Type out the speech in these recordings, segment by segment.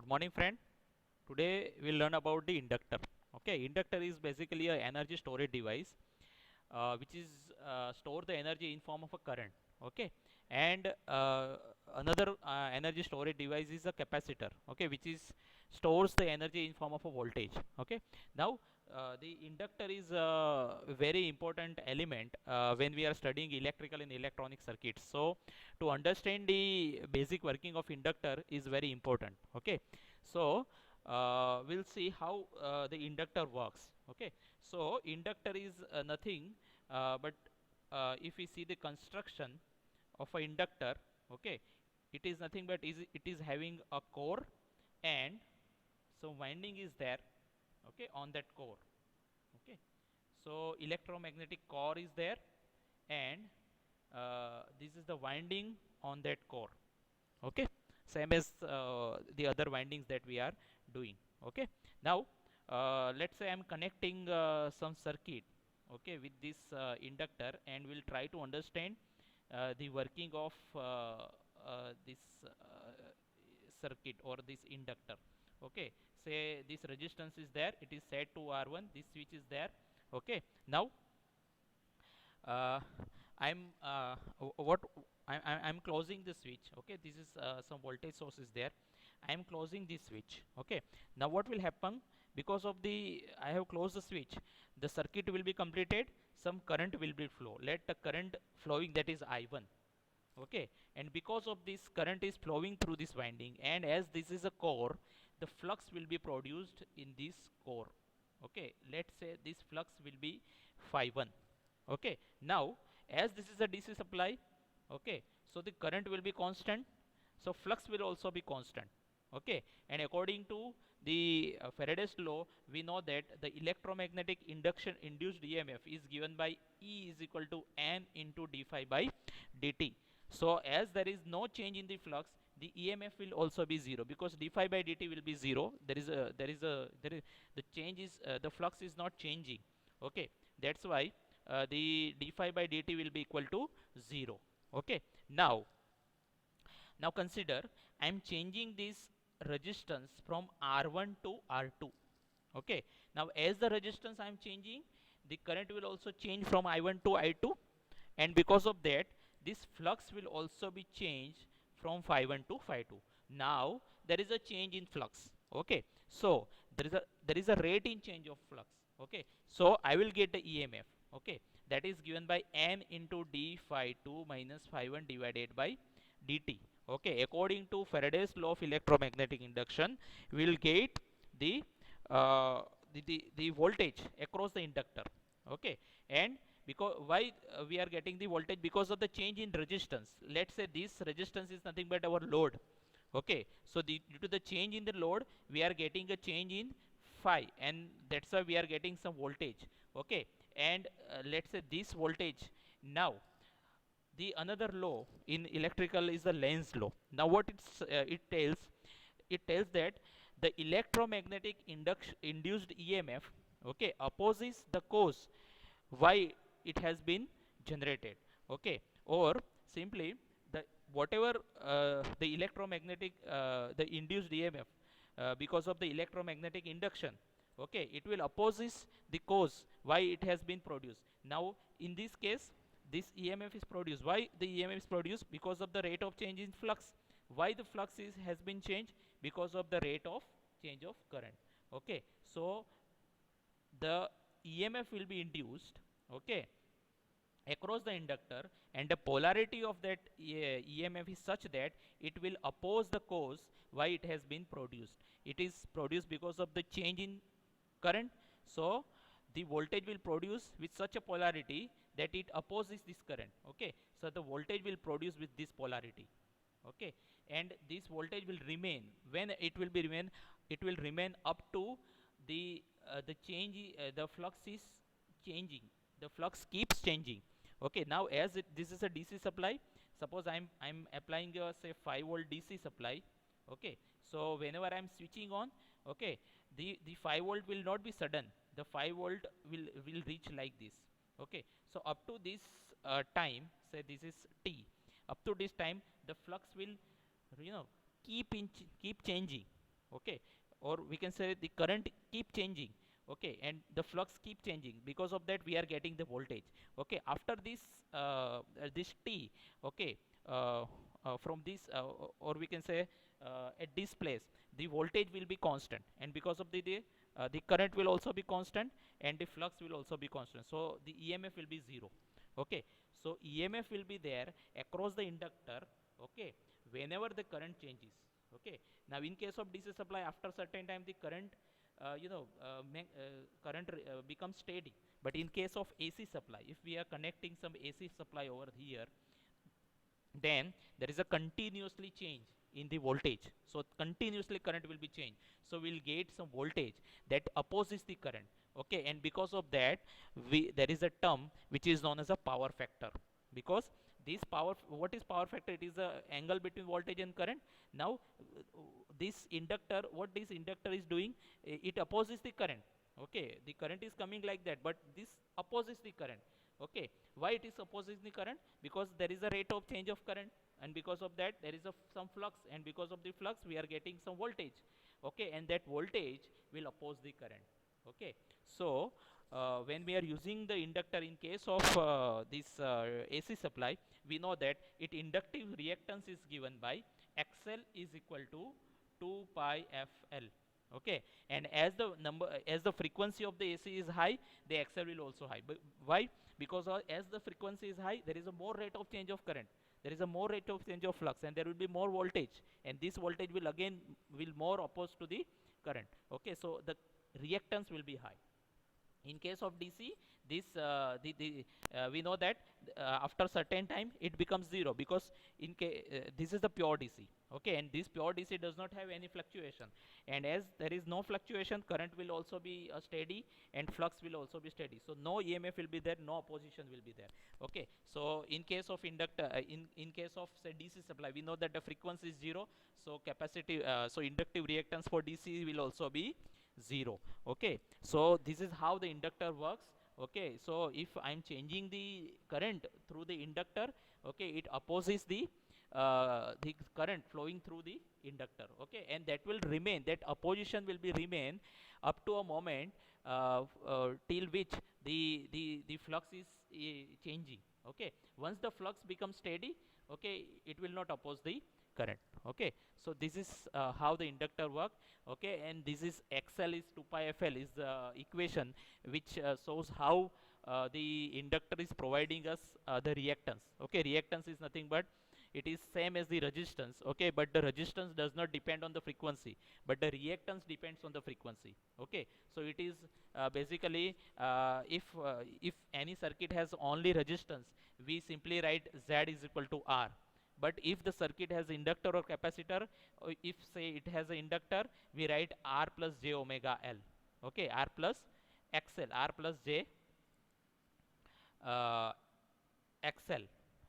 Good morning, friend. Today we'll learn about the inductor. Okay, inductor is basically a energy storage device, which is store the energy in form of a current. Okay, and another energy storage device is a capacitor. Okay, which is stores the energy in form of a voltage. Okay, now the inductor is a very important element when we are studying electrical and electronic circuits. So to understand the basic working of inductor is very important. Okay, so we'll see how the inductor works. Okay, so inductor is nothing but if we see the construction of a inductor, okay, it is nothing but it is having a core, and so winding is there, okay, on that core. Okay, so electromagnetic core is there, and this is the winding on that core. Okay, same as the other windings that we are doing. Okay, now let's say I'm connecting some circuit, okay, with this inductor, and we'll try to understand the working of this circuit or this inductor. Okay, say this resistance is there, it is set to R1, this switch is there. Okay, now uh, I'm what I'm closing the switch. Okay, this is some voltage source is there. I am closing this switch. Okay, now what will happen, because of the I have closed the switch, the circuit will be completed, some current will be flow, let the current flowing, that is I1. Okay, and because of this current is flowing through this winding, and as this is a core, the flux will be produced in this core. Okay, let's say this flux will be phi 1. Okay, now as this is a DC supply, okay, so the current will be constant, so flux will also be constant. Okay, and according to the Faraday's law, we know that the electromagnetic induction induced EMF is given by E is equal to m into d phi by dt. So as there is no change in the flux, the EMF will also be zero, because d phi by dt will be zero. The change is the flux is not changing. Okay, that's why the d phi by dt will be equal to 0. Okay, now consider I am changing this resistance from R1 to R2. Okay, now as the resistance I am changing, the current will also change from I1 to I2, and because of that this flux will also be changed from phi 1 to phi 2. Now there is a change in flux. Okay, so there is a rate in change of flux. Okay, so I will get the EMF. Okay, that is given by m into d phi 2 minus phi 1 divided by dt. Okay, according to Faraday's law of electromagnetic induction, we will get the uh, the voltage across the inductor. Okay, and because why we are getting the voltage, because of the change in resistance. Let's say this resistance is nothing but our load. Okay, so due to the change in the load, we are getting a change in phi, and that's why we are getting some voltage. Okay, and let's say this voltage. Now the another law in electrical is the Lenz law. Now what it tells that the electromagnetic induced EMF, okay, opposes the cause why it has been generated. Okay, or simply the whatever the electromagnetic the induced EMF because of the electromagnetic induction, okay, it will opposes the cause why it has been produced. Now in this case, this EMF is produced. Why the EMF is produced? Because of the rate of change in flux. Why the flux has been changed? Because of the rate of change of current. Okay, so the EMF will be induced, okay, across the inductor, and the polarity of that EMF is such that it will oppose the cause why it has been produced. It is produced because of the change in current, so the voltage will produce with such a polarity that it opposes this current. Okay, so the voltage will produce with this polarity. Okay, and this voltage will remain. When it will remain up to the change, the flux is changing, the flux keeps changing. Okay, now as this is a DC supply, suppose I'm applying a say 5 volt DC supply. Okay, so whenever I'm switching on, okay, the 5 volt will not be sudden, the 5 volt will reach like this. Okay, so up to this time, say this is t, up to this time the flux will, you know, keep changing. okay, or we can say the current keep changing, okay, and the flux keep changing. Because of that we are getting the voltage, okay. After this this t, okay, uh, from this or we can say at this place the voltage will be constant, and because of the current will also be constant, and the flux will also be constant, so the EMF will be 0, okay. So EMF will be there across the inductor, okay, whenever the current changes, okay. Now in case of DC supply, after certain time the current current becomes steady. But in case of AC supply, if we are connecting some AC supply over here, then there is a continuously change in the voltage, so continuously current will be changed, so we'll get some voltage that opposes the current, okay. And because of that, there is a term which is known as a power factor. Because this power, what is power factor? It is the angle between voltage and current. Now this inductor, what this inductor is doing, it opposes the current, okay. The current is coming like that, but this opposes the current, okay. Why it is opposing the current? Because there is a rate of change of current, and because of that there is some flux, and because of the flux we are getting some voltage, okay. And that voltage will oppose the current, okay. So when we are using the inductor in case of this AC supply, we know that it inductive reactance is given by XL is equal to 2 pi FL, okay. And as the frequency of the AC is high, the XL will also high. But why? Because as the frequency is high, there is a more rate of change of current, there is a more rate of change of flux, and there will be more voltage, and this voltage will again will more opposed to the current, okay. So the reactance will be high. In case of DC, this we know that after certain time it becomes 0, because this is the pure DC, okay. And this pure DC does not have any fluctuation, and as there is no fluctuation, current will also be steady, and flux will also be steady, so no EMF will be there, no opposition will be there, okay. So in case of inductor, in case of say DC supply, we know that the frequency is 0, so capacitive so inductive reactance for DC will also be 0, okay. So this is how the inductor works, okay. So if I'm changing the current through the inductor, okay, it opposes the current flowing through the inductor, okay. And that will remain, that opposition will be remain up to a moment till which the flux is changing, okay. Once the flux becomes steady, okay, it will not oppose the current, okay. So this is how the inductor work, okay. And this is XL is 2 pi FL is the equation which shows how the inductor is providing us the reactance, okay. Reactance is nothing but it is same as the resistance, okay, but the resistance does not depend on the frequency, but the reactance depends on the frequency, okay. So it is basically if any circuit has only resistance, we simply write Z is equal to R. But if the circuit has inductor or capacitor, or if say it has an inductor, we write R plus J omega L, okay. R plus XL, R plus J uh, XL,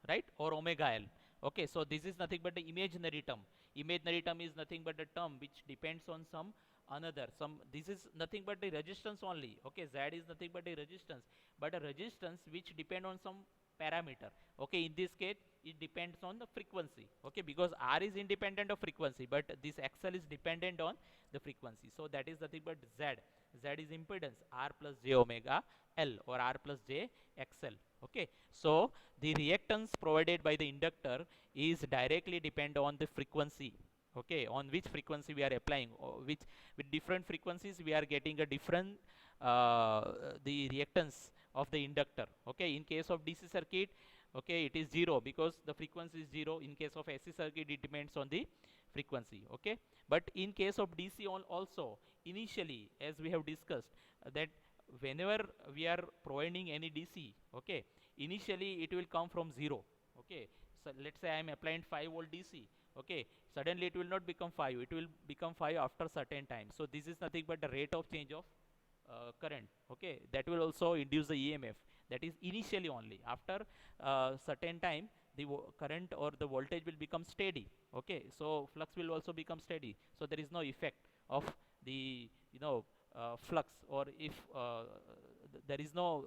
right, or omega L, okay. So this is nothing but the imaginary term. Imaginary term is nothing but a term which depends on some another, some, this is nothing but the resistance only, okay. Z is nothing but the resistance, but a resistance which depend on some parameter, okay. In this case it depends on the frequency, okay, because R is independent of frequency, but this XL is dependent on the frequency. So that is nothing but Z. Z is impedance, R plus J omega L, or R plus J XL, okay. So the reactance provided by the inductor is directly depend on the frequency, okay, on which frequency we are applying, or which with different frequencies we are getting a different the reactance of the inductor, okay. In case of DC circuit, okay, it is 0 because the frequency is 0. In case of AC circuit, it depends on the frequency, okay. But in case of DC also, initially as we have discussed that whenever we are providing any DC, okay, initially it will come from 0, okay. So let's say I am applying 5 volt DC, okay, suddenly it will not become 5, it will become 5 after certain time. So this is nothing but the rate of change of current, okay. That will also induce the EMF, that is initially only. After certain time the current or the voltage will become steady, okay. So flux will also become steady, so there is no effect of the flux, or if there is no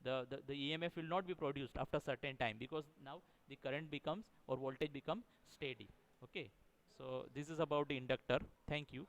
the EMF will not be produced after certain time, because now the current becomes or voltage become steady, okay. So this is about the inductor. Thank you.